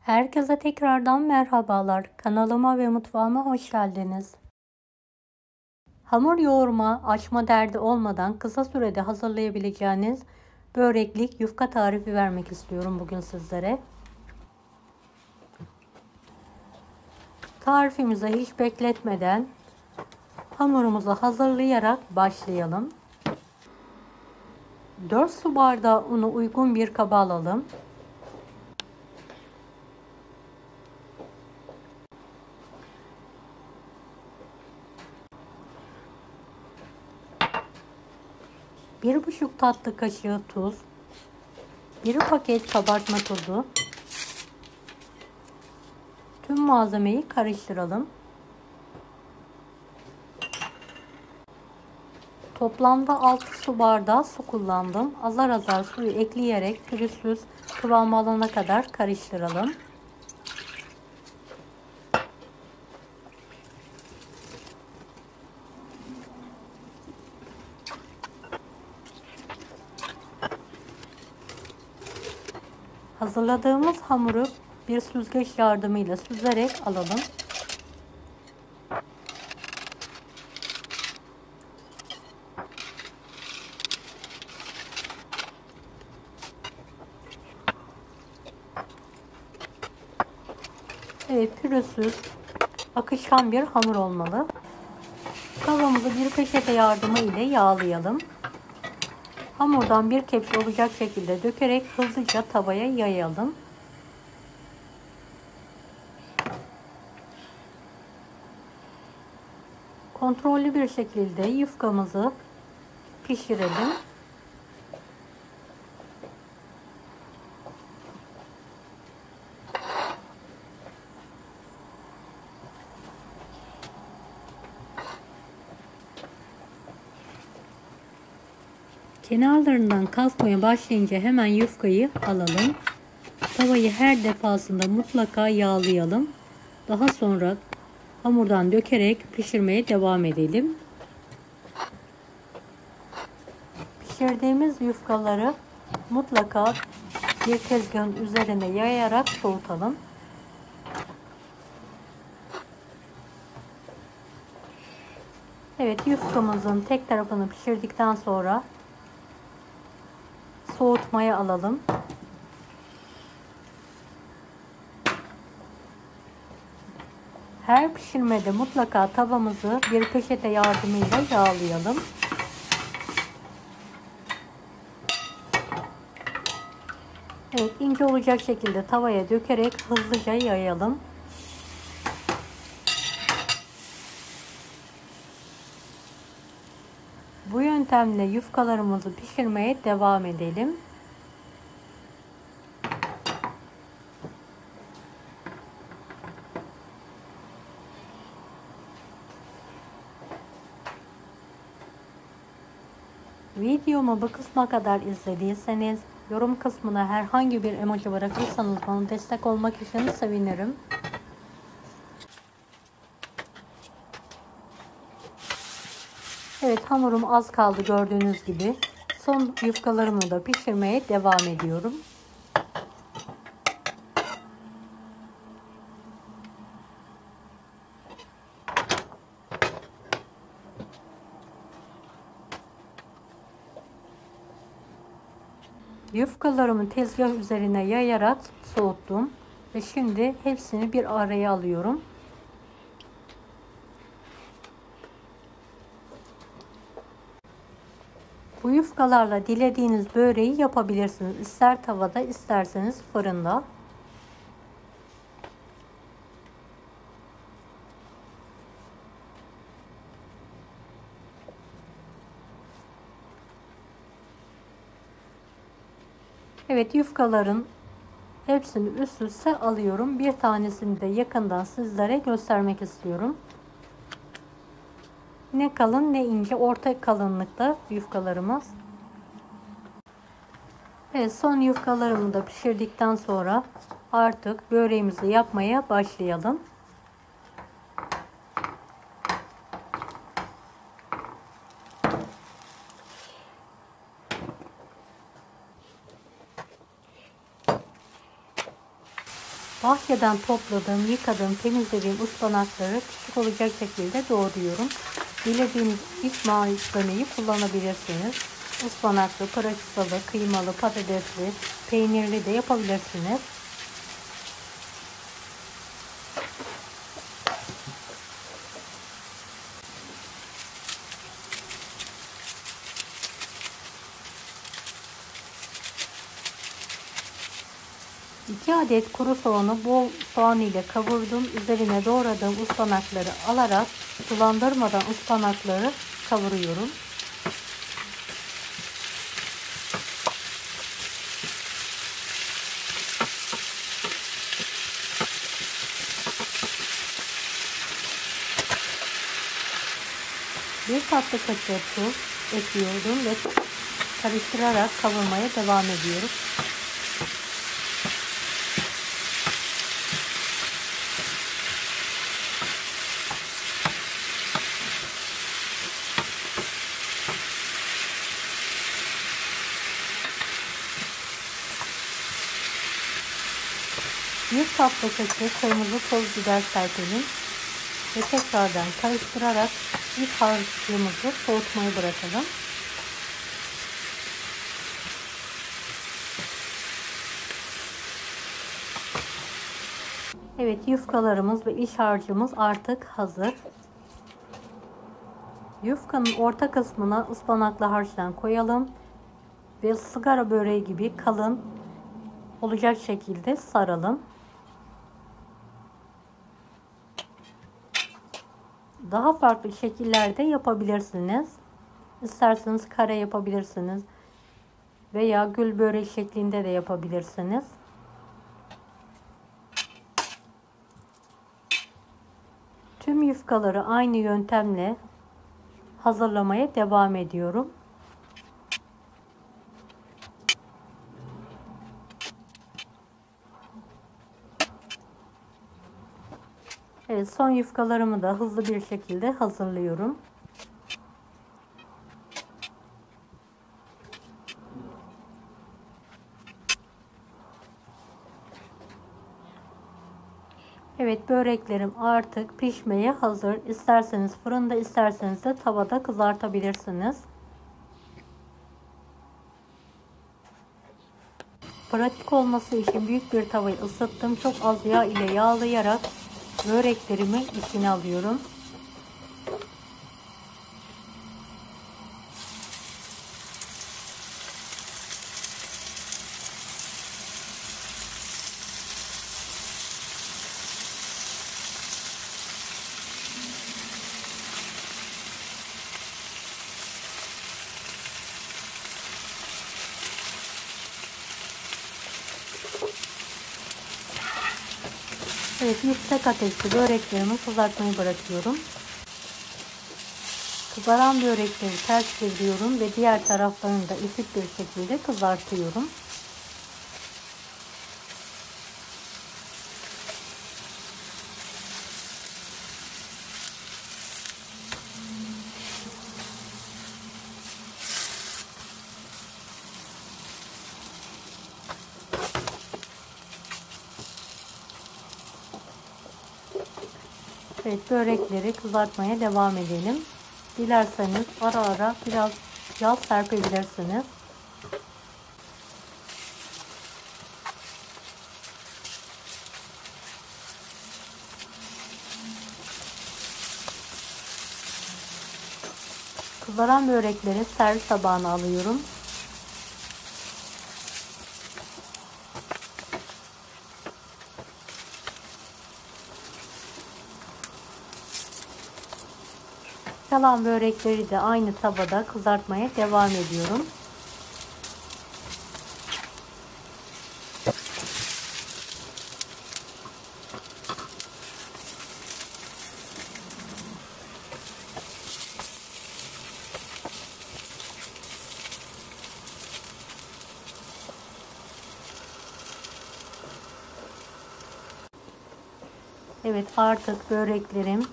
Herkese tekrardan merhabalar. Kanalıma ve mutfağıma hoş geldiniz. Hamur yoğurma, açma derdi olmadan kısa sürede hazırlayabileceğiniz böreklik yufka tarifi vermek istiyorum bugün sizlere. Tarifimize hiç bekletmeden hamurumuzu hazırlayarak başlayalım. 4 su bardağı unu uygun bir kaba alalım. Bir buçuk tatlı kaşığı tuz, 1 paket kabartma tozu. Tüm malzemeyi karıştıralım. Toplamda 6 su bardağı su kullandım. Azar azar suyu ekleyerek pürüzsüz kıvam alana kadar karıştıralım. Hazırladığımız hamuru bir süzgeç yardımıyla süzerek alalım. Evet, pürüzsüz, akışkan bir hamur olmalı. Tavamızı bir peçete yardımı ile yağlayalım. Hamurdan bir kepçe olacak şekilde dökerek hızlıca tavaya yayalım. Kontrollü bir şekilde yufkamızı pişirelim. Kenarlarından kalkmaya başlayınca hemen yufkayı alalım. Tavayı her defasında mutlaka yağlayalım. Daha sonra hamurdan dökerek pişirmeye devam edelim. Pişirdiğimiz yufkaları mutlaka bir tezgahın üzerine yayarak soğutalım. Evet, yufkamızın tek tarafını pişirdikten sonra soğutmaya alalım. Her pişirmede mutlaka tavamızı bir peçete yardımıyla yağlayalım. Evet, ince olacak şekilde tavaya dökerek hızlıca yayalım. Bu yöntemle yufkalarımızı pişirmeye devam edelim. Videomu bu kısma kadar izlediyseniz yorum kısmına herhangi bir emoji bırakırsanız bana destek olmak için sevinirim. Evet, hamurum az kaldı gördüğünüz gibi. Son yufkalarımı da pişirmeye devam ediyorum. Yufkalarımı tezgah üzerine yayarak soğuttum ve şimdi hepsini bir araya alıyorum. Bu yufkalarla dilediğiniz böreği yapabilirsiniz. İster tavada, isterseniz fırında. Evet, yufkaların hepsini üst üste alıyorum. Bir tanesini de yakından sizlere göstermek istiyorum. Ne kalın ne ince, orta kalınlıkta yufkalarımız. Evet, son yufkalarımı da pişirdikten sonra artık böreğimizi yapmaya başlayalım. Bahçeden topladığım, yıkadığım, temizlediğim ıspanakları küçük olacak şekilde doğruyorum. Dilediğiniz iç malzemeyi kullanabilirsiniz. Ispanaklı, pırasılı, kıymalı, patatesli, peynirli de yapabilirsiniz. İki adet kuru soğanı bol soğan ile kavurdum. Üzerine doğradığım ıspanakları alarak sulandırmadan ıspanakları kavuruyorum. Bir tatlı kaşığı tuz ekliyorum ve karıştırarak kavurmaya devam ediyorum. Bir tatlı kaşığı kırmızı toz biber serpelim ve tekrardan karıştırarak iç harcımızı soğutmayı bırakalım. Evet, yufkalarımız ve iç harcımız artık hazır. Yufkanın orta kısmına ıspanaklı harçtan koyalım ve sigara böreği gibi kalın olacak şekilde saralım. Daha farklı şekillerde yapabilirsiniz. İsterseniz kare yapabilirsiniz veya gül böreği şeklinde de yapabilirsiniz. Tüm yufkaları aynı yöntemle hazırlamaya devam ediyorum. Evet, son yufkalarımı da hızlı bir şekilde hazırlıyorum. Evet, böreklerim artık pişmeye hazır. İsterseniz fırında, isterseniz de tavada kızartabilirsiniz. Pratik olması için büyük bir tavayı ısıttım. Çok az yağ ile yağlayarak böreklerimi içine alıyorum. Evet, yüksek ateşte böreklerimi kızartmayı bırakıyorum. Kızaran börekleri ters çeviriyorum ve diğer taraflarını da eşit bir şekilde kızartıyorum. Evet, börekleri kızartmaya devam edelim. Dilerseniz ara ara biraz yağ serpebilirsiniz. Kızaran börekleri servis tabağına alıyorum. Kalan börekleri de aynı tavada kızartmaya devam ediyorum. Evet, artık böreklerim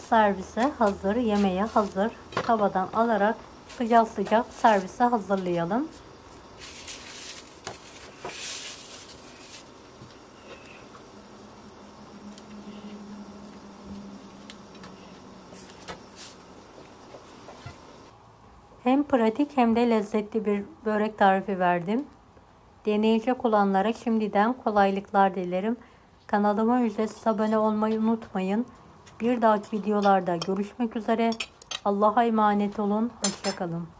servise hazır, yemeğe hazır. Tavadan alarak sıcak sıcak servise hazırlayalım. Hem pratik hem de lezzetli bir börek tarifi verdim. Deneyecek olanlara şimdiden kolaylıklar dilerim. Kanalıma ücretsiz abone olmayı unutmayın. Bir dahaki videolarda görüşmek üzere. Allah'a emanet olun. Hoşça kalın.